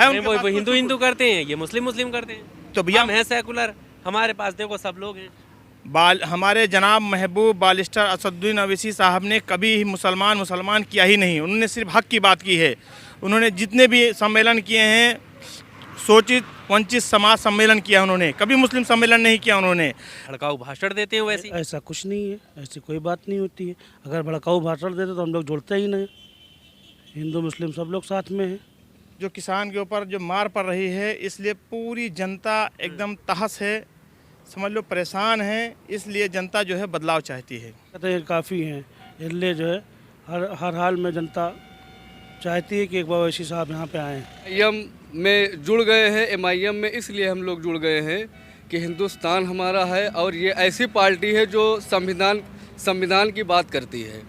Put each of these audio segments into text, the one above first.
है नहीं, उनके वो पास कोई हिंदू हिंदू करते हैं, ये मुस्लिम मुस्लिम करते हैं। तो भैया हम हैं सेकुलर, हमारे पास देखो सब लोग हैं। हमारे जनाब महबूब बालिस्टर असदुद्दीन अवैसी साहब ने कभी ही मुसलमान किया ही नहीं। उन्होंने सिर्फ हक की बात की है। उन्होंने जितने भी सम्मेलन किए हैं, शोषित वंचित समाज सम्मेलन किया उन्होंने, कभी मुस्लिम सम्मेलन नहीं किया उन्होंने। भड़काऊ भाषण देते हैं वैसे। ऐसा कुछ नहीं है, ऐसी कोई बात नहीं होती है। अगर भड़काऊ भाषण देते तो हम लोग जुड़ते ही नहीं। हिंदू मुस्लिम सब लोग साथ में हैं। जो किसान के ऊपर जो मार पड़ रही है, इसलिए पूरी जनता एकदम तहस है, समझ लो परेशान है। इसलिए जनता जो है बदलाव चाहती है। कहते हैं काफ़ी हैं, इसलिए जो है हर हाल में जनता चाहती है कि एक बार ओवैसी साहब यहाँ पे आएँ। एम में जुड़ गए हैं। एमआईएम में इसलिए हम लोग जुड़ गए हैं कि हिंदुस्तान हमारा है और ये ऐसी पार्टी है जो संविधान की बात करती है।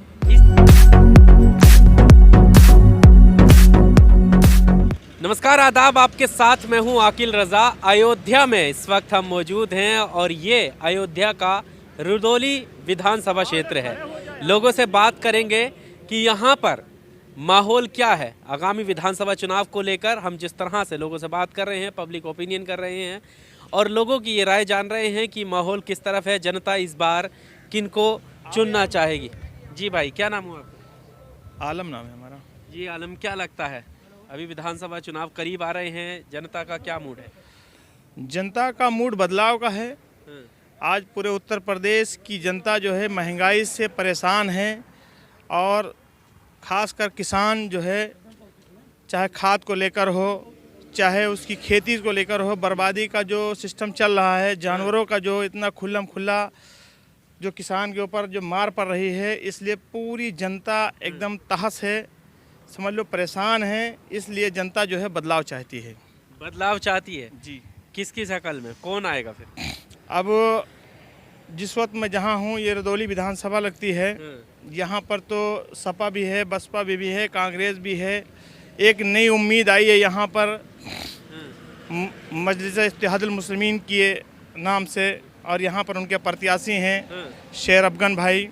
नमस्कार, आदाब, आपके साथ मैं हूं आकिल रजा। अयोध्या में इस वक्त हम मौजूद हैं और ये अयोध्या का रुदौली विधानसभा क्षेत्र है। लोगों से बात करेंगे कि यहाँ पर माहौल क्या है आगामी विधानसभा चुनाव को लेकर। हम जिस तरह से लोगों से बात कर रहे हैं, पब्लिक ओपिनियन कर रहे हैं और लोगों की ये राय जान रहे हैं कि माहौल किस तरफ है, जनता इस बार किनको चुनना चाहेगी। जी भाई, क्या नाम हुआ आपका? आलम नाम है हमारा। जी आलम, क्या लगता है अभी विधानसभा चुनाव करीब आ रहे हैं, जनता का क्या मूड है? जनता का मूड बदलाव का है। आज पूरे उत्तर प्रदेश की जनता जो है महंगाई से परेशान है और ख़ासकर किसान जो है, चाहे खाद को लेकर हो, चाहे उसकी खेती को लेकर हो, बर्बादी का जो सिस्टम चल रहा है, जानवरों का जो इतना खुल्लम खुल्ला जो किसान के ऊपर जो मार पड़ रही है, इसलिए पूरी जनता एकदम तहस है, समझ लो परेशान है। इसलिए जनता जो है बदलाव चाहती है। बदलाव चाहती है जी। किसकी शक्ल में, कौन आएगा फिर? अब जिस वक्त मैं जहाँ हूँ, ये रुदौली विधानसभा लगती है। यहाँ पर तो सपा भी है, बसपा भी है, कांग्रेस भी है। एक नई उम्मीद आई है यहाँ पर मजलिस इत्तेहादुल मुस्लिमीन के नाम से, और यहाँ पर उनके प्रत्याशी हैं शेर अफगन भाई,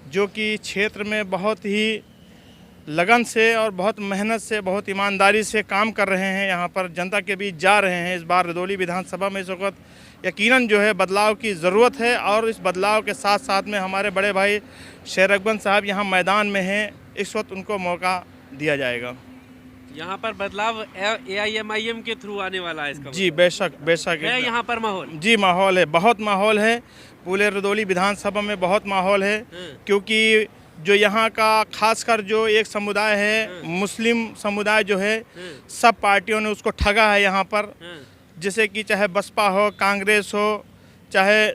जो कि क्षेत्र में बहुत ही लगन से और बहुत मेहनत से, बहुत ईमानदारी से काम कर रहे हैं। यहाँ पर जनता के बीच जा रहे हैं। इस बार रुदौली विधानसभा में इस वक्त यकीनन जो है बदलाव की ज़रूरत है और इस बदलाव के साथ साथ में हमारे बड़े भाई शेर अफगन साहब यहाँ मैदान में हैं। इस वक्त उनको मौका दिया जाएगा। यहाँ पर बदलाव AIMIM के थ्रू आने वाला है इसका? जी बेशक बेशक है यहाँ पर माहौल? जी माहौल है, बहुत माहौल है। पूरे रुदौली विधानसभा में बहुत माहौल है, क्योंकि जो यहाँ का खासकर जो एक समुदाय है, मुस्लिम समुदाय जो है, सब पार्टियों ने उसको ठगा है यहाँ पर। जैसे कि चाहे बसपा हो, कांग्रेस हो, चाहे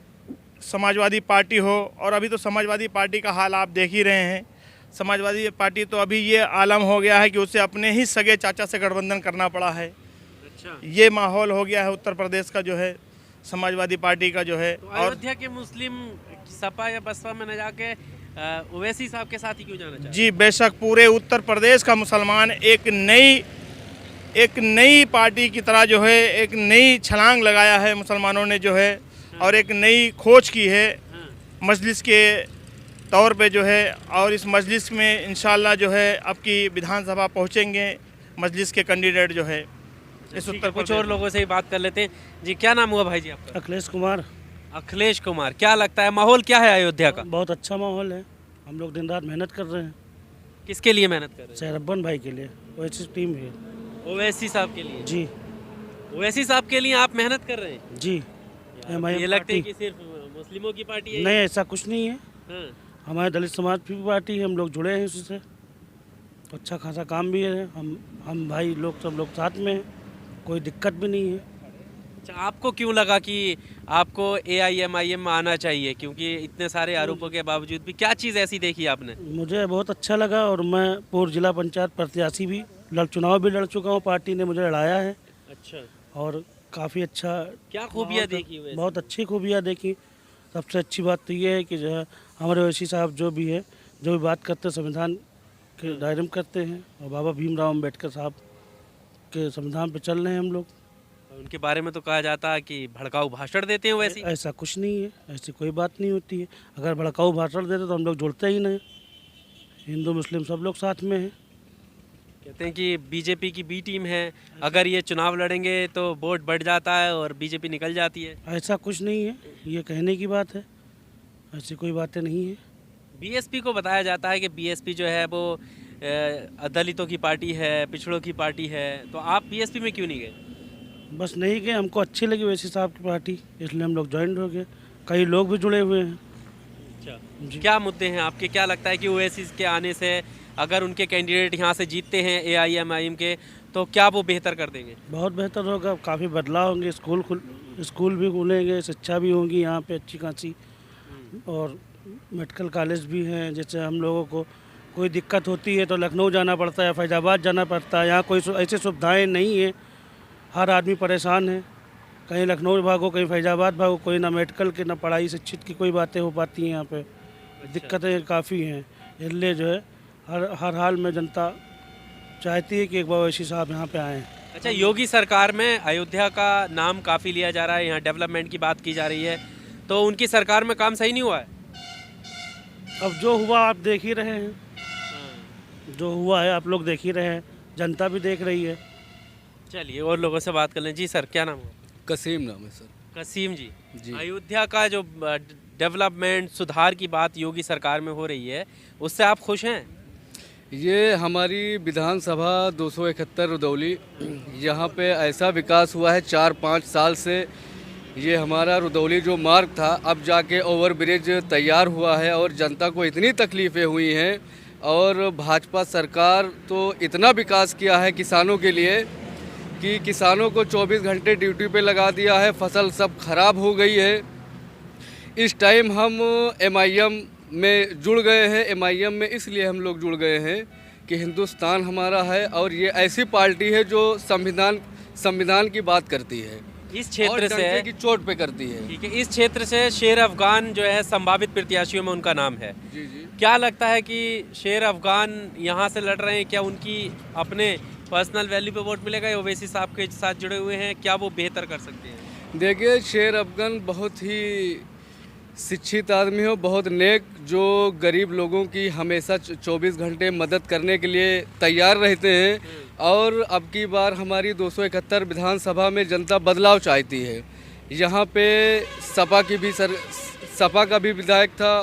समाजवादी पार्टी हो, और अभी तो समाजवादी पार्टी का हाल आप देख ही रहे हैं। समाजवादी पार्टी तो अभी ये आलम हो गया है कि उसे अपने ही सगे चाचा से गठबंधन करना पड़ा है। अच्छा। ये माहौल हो गया है उत्तर प्रदेश का जो है समाजवादी पार्टी का जो है। तो अयोध्या के मुस्लिम सपा या बसपा में न जाके ओवैसी साहब के साथ ही क्यों जाना चाहिए? जी बेशक, पूरे उत्तर प्रदेश का मुसलमान एक नई पार्टी की तरह जो है एक नई छलांग लगाया है मुसलमानों ने जो है, और एक नई खोज की है मजलिस के तौर पे जो है। और इस मजलिस में इंशाल्लाह जो है अब की विधानसभा पहुंचेंगे मजलिस के कैंडिडेट जो है इस उत्तर कुछ और लोगों से ही बात कर लेते हैं। जी, क्या नाम हुआ भाई जी आपका? अखिलेश कुमार। अखिलेश कुमार, क्या लगता है माहौल क्या है अयोध्या का? बहुत अच्छा माहौल है। हम लोग दिन रात मेहनत कर रहे हैं। किसके लिए मेहनत कर रहे हैं? शेर अफगन भाई के लिए, ओवैसी टीम है। ओवैसी साहब के लिए? जी। ओवैसी साहब के लिए आप मेहनत कर रहे हैं? जी। ये लगता है कि सिर्फ मुस्लिमों की पार्टी है? नहीं, ऐसा कुछ नहीं है। हाँ। हमारे दलित समाज की पार्टी है, हम लोग जुड़े हैं उसी से। अच्छा खासा काम भी है। हम भाई लोग सब लोग साथ में हैं, कोई दिक्कत भी नहीं है। अच्छा, आपको क्यों लगा कि आपको AIMIM में आना चाहिए, क्योंकि इतने सारे आरोपों के बावजूद भी क्या चीज़ ऐसी देखी आपने? मुझे बहुत अच्छा लगा, और मैं पूर्व जिला पंचायत प्रत्याशी भी चुनाव भी लड़ चुका हूँ। पार्टी ने मुझे लड़ाया है। अच्छा। और काफ़ी अच्छा। क्या खूबियाँ देखी हुई? बहुत अच्छी खूबियाँ देखी। सबसे अच्छी बात तो ये है कि जो है हमारे ओवैसी साहब जो भी है, जो भी बात करते हैं संविधान के दायरे में करते हैं, और बाबा भीमराव अम्बेडकर साहब के संविधान पे चल रहे हैं हम लोग। उनके बारे में तो कहा जाता है कि भड़काऊ भाषण देते हैं वैसे। ऐसा कुछ नहीं है, ऐसी कोई बात नहीं होती है। अगर भड़काऊ भाषण देते तो हम लोग जुड़ते ही नहीं। हिंदू मुस्लिम सब लोग साथ में हैं। कहते हैं कि बीजेपी की बी टीम है, अगर ये चुनाव लड़ेंगे तो वोट बढ़ जाता है और बीजेपी निकल जाती है। ऐसा कुछ नहीं है, ये कहने की बात है, ऐसी कोई बातें नहीं है। बीएसपी को बताया जाता है कि बीएसपी जो है वो दलितों की पार्टी है, पिछड़ों की पार्टी है, तो आप बीएसपी में क्यों नहीं गए? बस नहीं गए, हमको अच्छी लगी वैसी साहब की पार्टी, इसलिए हम लोग ज्वाइन हो गए। कई लोग भी जुड़े हुए हैं। जी। क्या मुद्दे हैं आपके? क्या लगता है कि ओवैसी के आने से अगर उनके कैंडिडेट यहाँ से जीतते हैं एआईएमआईएम के, तो क्या वो बेहतर कर देंगे? बहुत बेहतर होगा, काफ़ी बदलाव होंगे, स्कूल भी खुलेंगे, शिक्षा भी होगी यहाँ पे अच्छी खासी, और मेडिकल कॉलेज भी हैं। जैसे हम लोगों को कोई दिक्कत होती है तो लखनऊ जाना पड़ता है, फैजाबाद जाना पड़ता है, यहाँ कोई ऐसी सुविधाएं नहीं है। हर आदमी परेशान है, कहीं लखनऊ भागो, कहीं फैजाबाद भागो, कोई ना मेडिकल के ना पढ़ाई शिक्षित की कोई बातें हो पाती हैं यहाँ पे। दिक्कतें काफ़ी हैं, इसलिए जो है हर हाल में जनता चाहती है कि एक बार ओवैसी साहब यहाँ पे आएँ। अच्छा, योगी सरकार में अयोध्या का नाम काफ़ी लिया जा रहा है, यहाँ डेवलपमेंट की बात की जा रही है, तो उनकी सरकार में काम सही नहीं हुआ है? अब जो हुआ आप देख ही रहे हैं, जो हुआ है आप लोग देख ही रहे हैं, जनता भी देख रही है। चलिए और लोगों से बात कर लें। जी सर, क्या नाम है? कसीम नाम है सर। कसीम जी, जी। अयोध्या का जो डेवलपमेंट सुधार की बात योगी सरकार में हो रही है, उससे आप खुश हैं? ये हमारी विधानसभा 271 रुदौली, यहाँ पे ऐसा विकास हुआ है 4-5 साल से। ये हमारा रुदौली जो मार्ग था, अब जाके ओवर ब्रिज तैयार हुआ है और जनता को इतनी तकलीफ़ें हुई हैं, और भाजपा सरकार तो इतना विकास किया है किसानों के लिए कि किसानों को 24 घंटे ड्यूटी पे लगा दिया है, फसल सब खराब हो गई है। इस टाइम हम एमआईएम में जुड़ गए हैं। एमआईएम में इसलिए हम लोग जुड़ गए हैं कि हिंदुस्तान हमारा है और ये ऐसी पार्टी है जो संविधान की बात करती है, इस क्षेत्र और से डंके की चोट पे करती है। ठीक है, इस क्षेत्र से शेर अफगान जो है संभावित प्रत्याशियों में उनका नाम है। जी जी। क्या लगता है कि शेर अफगान यहाँ से लड़ रहे हैं, क्या उनकी अपने पर्सनल वैल्यू पे वोट मिलेगा या ओवैसी साहब के साथ जुड़े हुए हैं, क्या वो बेहतर कर सकते हैं? देखिए, शेर अफगान बहुत ही शिक्षित आदमी हो, बहुत नेक, जो गरीब लोगों की हमेशा 24 घंटे मदद करने के लिए तैयार रहते हैं। और अब की बार हमारी 271 विधानसभा में जनता बदलाव चाहती है। यहाँ पे सपा का भी विधायक था,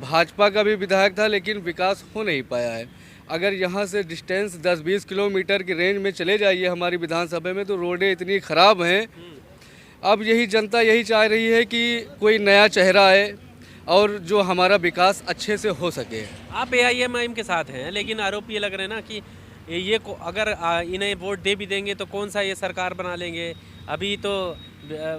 भाजपा का भी विधायक था, लेकिन विकास हो नहीं पाया है। अगर यहाँ से डिस्टेंस 10-20 किलोमीटर की रेंज में चले जाइए हमारी विधानसभा में, तो रोडें इतनी ख़राब हैं। अब यही जनता यही चाह रही है कि कोई नया चेहरा आए और जो हमारा विकास अच्छे से हो सके। आप एआईएमआईएम के साथ हैं, लेकिन आरोप ये लग रहे हैं ना कि अगर इन्हें वोट दे भी देंगे तो कौन सा ये सरकार बना लेंगे। अभी तो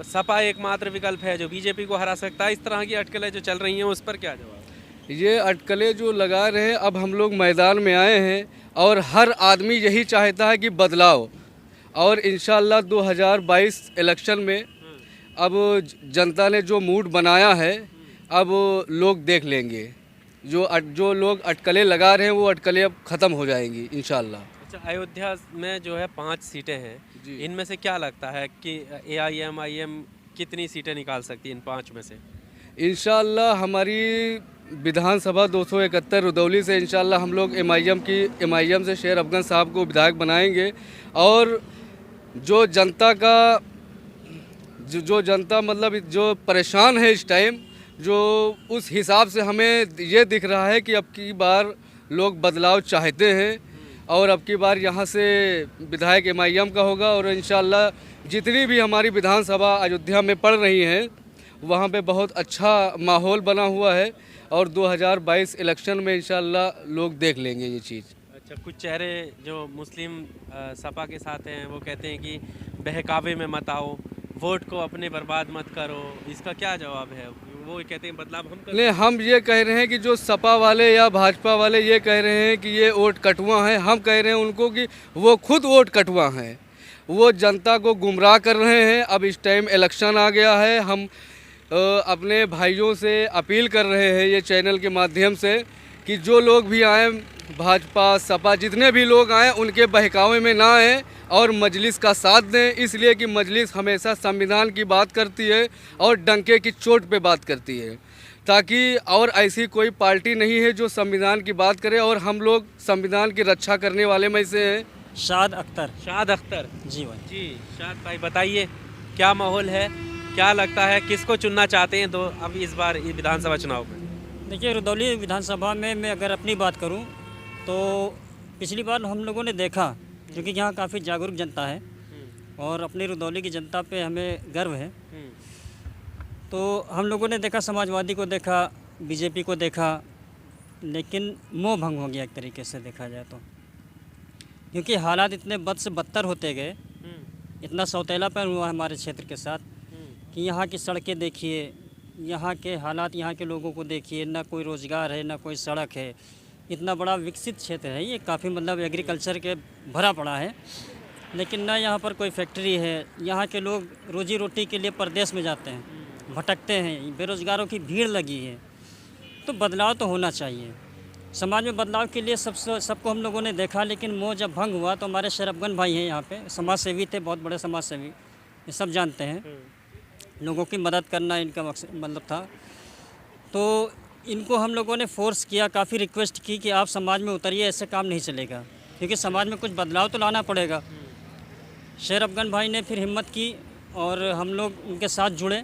सपा एकमात्र विकल्प है जो बीजेपी को हरा सकता है। इस तरह की अटकलें जो चल रही हैं, उस पर क्या जवाब? ये अटकलें जो लगा रहे हैं, अब हम लोग मैदान में आए हैं और हर आदमी यही चाहता है कि बदलाव, और इंशाल्लाह 2022 इलेक्शन में अब जनता ने जो मूड बनाया है, अब लोग देख लेंगे। जो लोग अटकलें लगा रहे हैं, वो अटकलें अब ख़त्म हो जाएंगी इंशाल्लाह। अच्छा, अयोध्या में जो है 5 सीटें हैं, इनमें से क्या लगता है कि एआईएमआईएम कितनी सीटें निकाल सकती है इन 5 में से? इंशाल्लाह हमारी विधानसभा 271 रुदौली से इंशाल्लाह हम लोग एमआईएम से शेर अफगान साहब को विधायक बनाएंगे। और जो जनता मतलब जो परेशान है इस टाइम, जो उस हिसाब से हमें ये दिख रहा है कि अब की बार लोग बदलाव चाहते हैं, और अब की बार यहाँ से विधायक एमआईएम का होगा। और इंशाल्लाह जितनी भी हमारी विधानसभा अयोध्या में पड़ रही हैं, वहाँ पे बहुत अच्छा माहौल बना हुआ है, और 2022 इलेक्शन में इंशाल्लाह लोग देख लेंगे ये चीज़। अच्छा, कुछ चेहरे जो मुस्लिम सपा के साथ हैं वो कहते हैं कि बहकावे में मत आओ, वोट को अपने बर्बाद मत करो, इसका क्या जवाब है? वो कहते हैं बदलाव हम कर। नहीं, हम ये कह रहे हैं कि जो सपा वाले या भाजपा वाले ये कह रहे हैं कि ये वोट कटुआ हैं, हम कह रहे हैं उनको कि वो खुद वोट कटुआ हैं, वो जनता को गुमराह कर रहे हैं। अब इस टाइम इलेक्शन आ गया है, हम अपने भाइयों से अपील कर रहे हैं ये चैनल के माध्यम से कि जो लोग भी आएँ, भाजपा सपा जितने भी लोग आएँ, उनके बहकावे में ना आएँ और मजलिस का साथ दें, इसलिए कि मजलिस हमेशा संविधान की बात करती है और डंके की चोट पे बात करती है। ताकि और ऐसी कोई पार्टी नहीं है जो संविधान की बात करे, और हम लोग संविधान की रक्षा करने वाले में से हैं। शाद अख्तर। शाद अख्तर जी भाई। जी, शाद भाई बताइए क्या माहौल है, क्या लगता है किसको चुनना चाहते हैं अब इस बार विधानसभा चुनाव में? देखिए, रुदौली विधानसभा में मैं अगर अपनी बात करूं तो पिछली बार हम लोगों ने देखा, क्योंकि यहाँ काफ़ी जागरूक जनता है और अपनी रुदौली की जनता पे हमें गर्व है, तो हम लोगों ने देखा, समाजवादी को देखा, बीजेपी को देखा, लेकिन मोह भंग हो गया एक तरीके से देखा जाए तो, क्योंकि हालात इतने बद से बदतर होते गए, इतना सौतेलापन हुआ हमारे क्षेत्र के साथ कि यहाँ की सड़कें देखिए, यहाँ के हालात, यहाँ के लोगों को देखिए, ना कोई रोज़गार है, ना कोई सड़क है। इतना बड़ा विकसित क्षेत्र है ये, काफ़ी मतलब एग्रीकल्चर के भरा पड़ा है, लेकिन ना यहाँ पर कोई फैक्ट्री है। यहाँ के लोग रोजी रोटी के लिए परदेश में जाते हैं, भटकते हैं, बेरोज़गारों की भीड़ लगी है। तो बदलाव तो होना चाहिए, समाज में बदलाव के लिए सबको हम लोगों ने देखा, लेकिन मोह जब भंग हुआ तो हमारे शरफगन भाई हैं यहाँ पे, समाज सेवी थे, बहुत बड़े समाज सेवी, ये सब जानते हैं, लोगों की मदद करना इनका मतलब था। तो इनको हम लोगों ने फोर्स किया, काफ़ी रिक्वेस्ट की कि आप समाज में उतरिए, ऐसे काम नहीं चलेगा, क्योंकि समाज में कुछ बदलाव तो लाना पड़ेगा। शेर अफगन भाई ने फिर हिम्मत की और हम लोग उनके साथ जुड़े,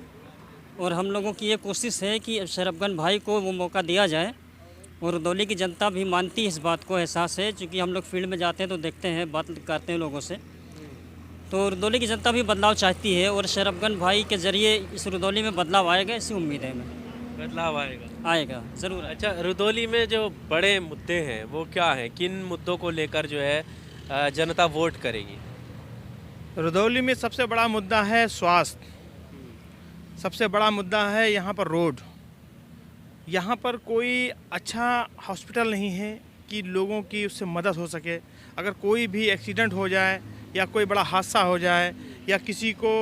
और हम लोगों की ये कोशिश है कि शेर अफगन भाई को वो मौका दिया जाए, और रुदौली की जनता भी मानती है इस बात को, एहसास है, क्योंकि हम लोग फील्ड में जाते हैं तो देखते हैं, बात करते हैं लोगों से, तो रुदौली की जनता भी बदलाव चाहती है, और शेर अफगन भाई के ज़रिए इस रुदौली में बदलाव आएगा, ऐसी उम्मीद है हमें। बदलाव आएगा ज़रूर। अच्छा, रुदौली में जो बड़े मुद्दे हैं वो क्या हैं, किन मुद्दों को लेकर जो है जनता वोट करेगी? रुदौली में सबसे बड़ा मुद्दा है स्वास्थ्य, सबसे बड़ा मुद्दा है यहाँ पर रोड। यहाँ पर कोई अच्छा हॉस्पिटल नहीं है कि लोगों की उससे मदद हो सके। अगर कोई भी एक्सीडेंट हो जाए या कोई बड़ा हादसा हो जाए या किसी को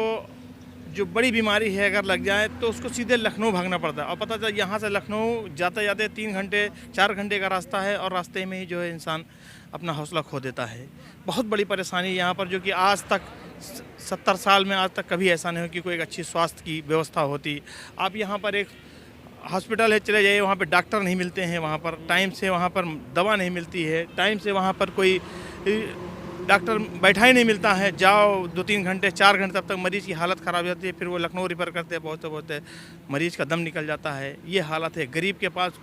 जो बड़ी बीमारी है अगर लग जाए तो उसको सीधे लखनऊ भागना पड़ता है, और पता चला यहाँ से लखनऊ जाते जाते 3 घंटे 4 घंटे का रास्ता है, और रास्ते में ही जो है इंसान अपना हौसला खो देता है। बहुत बड़ी परेशानी यहाँ पर, जो कि आज तक 70 साल में आज तक कभी ऐसा नहीं हो कि कोई एक अच्छी स्वास्थ्य की व्यवस्था होती। आप यहाँ पर एक हॉस्पिटल है, चले जाइए, वहाँ पे डॉक्टर नहीं मिलते हैं, वहाँ पर टाइम से वहाँ पर दवा नहीं मिलती है, टाइम से वहाँ पर कोई डॉक्टर बैठा ही नहीं मिलता है। जाओ 2-3 घंटे 4 घंटे, तब तक मरीज़ की हालत ख़राब हो जाती है, फिर वो लखनऊ रिफ़र करते हैं, बहुत मरीज़ का दम निकल जाता है। ये हालत है। गरीब के पास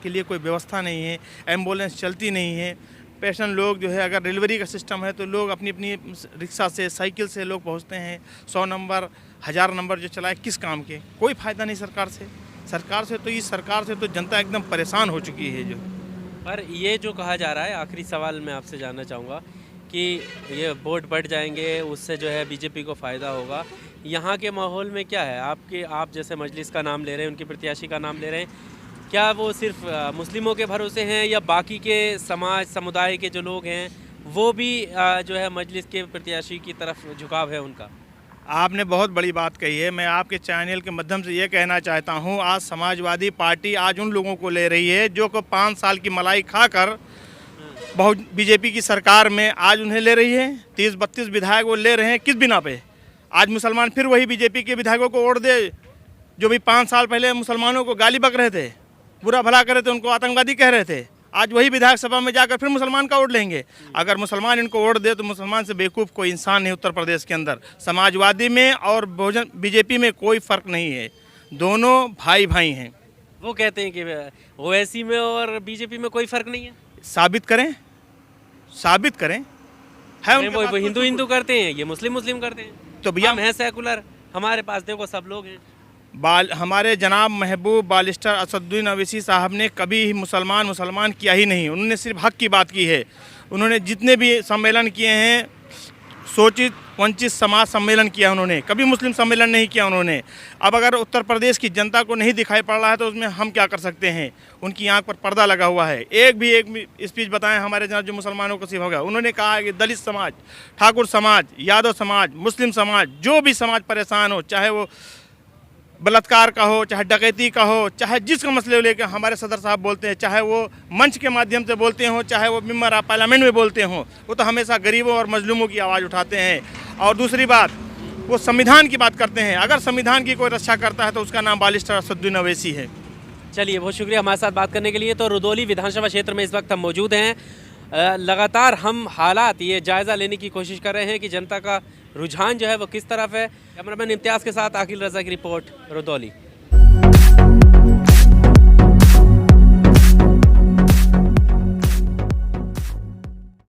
के लिए कोई व्यवस्था नहीं है, एम्बुलेंस चलती नहीं है। पेशेंट लोग जो है, अगर डिलीवरी का सिस्टम है तो लोग अपनी अपनी रिक्शा से, साइकिल से लोग पहुँचते हैं। 100 नंबर 1000 नंबर जो चलाए, किस काम के? कोई फ़ायदा नहीं सरकार से। तो इस सरकार से तो जनता एकदम परेशान हो चुकी है। जो पर ये जो कहा जा रहा है, आखिरी सवाल मैं आपसे जानना चाहूँगा कि ये वोट बढ़ जाएंगे, उससे जो है बीजेपी को फ़ायदा होगा। यहाँ के माहौल में क्या है? आप जैसे मजलिस का नाम ले रहे हैं, उनके प्रत्याशी का नाम ले रहे हैं, क्या वो सिर्फ मुस्लिमों के भरोसे हैं या बाकी के समुदाय के जो लोग हैं वो भी जो है मजलिस के प्रत्याशी की तरफ झुकाव है उनका? आपने बहुत बड़ी बात कही है। मैं आपके चैनल के माध्यम से ये कहना चाहता हूँ, आज समाजवादी पार्टी आज उन लोगों को ले रही है जो को 5 साल की मलाई खाकर बहुत बीजेपी की सरकार में आज उन्हें ले रही है। 30-32 विधायक वो ले रहे हैं, किस बिना पे? आज मुसलमान फिर वही बीजेपी के विधायकों को वोट दे जो भी 5 साल पहले मुसलमानों को गाली बक रहे थे, बुरा भला कर रहे थे, उनको आतंकवादी कह रहे थे। आज वही विधायक सभा में जाकर फिर मुसलमान का वोट लेंगे। अगर मुसलमान इनको वोट दे तो मुसलमान से बेवकूफ़ कोई इंसान नहीं उत्तर प्रदेश के अंदर। समाजवादी में और बीजेपी में कोई फ़र्क नहीं है, दोनों भाई भाई हैं। वो कहते हैं कि ओवैसी में और बीजेपी में कोई फ़र्क नहीं है। साबित करें है उनके वो हिंदू करते हैं, ये मुस्लिम करते हैं। तो भैया हम हैं सेकुलर, हमारे पास देखो सब लोग हैं। हमारे जनाब महबूब बालिस्टर असदुद्दीन अवैसी साहब ने कभी ही मुसलमान किया ही नहीं। उन्होंने सिर्फ हक की बात की है। उन्होंने जितने भी सम्मेलन किए हैं, शोषित वंचित समाज सम्मेलन किया उन्होंने, कभी मुस्लिम सम्मेलन नहीं किया उन्होंने। अब अगर उत्तर प्रदेश की जनता को नहीं दिखाई पड़ रहा है तो उसमें हम क्या कर सकते हैं? उनकी आंख पर पर्दा लगा हुआ है। एक भी स्पीच बताएं हमारे जनाब जो मुसलमानों को सिर्फ होगा। उन्होंने कहा है कि दलित समाज, ठाकुर समाज, यादव समाज, मुस्लिम समाज, जो भी समाज परेशान हो, चाहे वो बलात्कार का हो, चाहे डकैती का हो, चाहे जिसका मसले लेकर हमारे सदर साहब बोलते हैं, चाहे वो मंच के माध्यम से बोलते हों, चाहे वो मेंबर ऑफ पार्लियामेंट में बोलते हों, वो तो हमेशा गरीबों और मजलूमों की आवाज़ उठाते हैं। और दूसरी बात, वो संविधान की बात करते हैं। अगर संविधान की कोई रक्षा करता है तो उसका नाम बालिस्टर असदुद्दीन अवैसी है। चलिए, बहुत शुक्रिया हमारे साथ बात करने के लिए। तो रुदौली विधानसभा क्षेत्र में इस वक्त हम मौजूद हैं। लगातार हम हालात ये जायज़ा लेने की कोशिश कर रहे हैं कि जनता का रुझान जो है वो किस तरफ है। कैमरामैन इम्तियाज़ के साथ आकिल रज़ा की रिपोर्ट, रुदौली।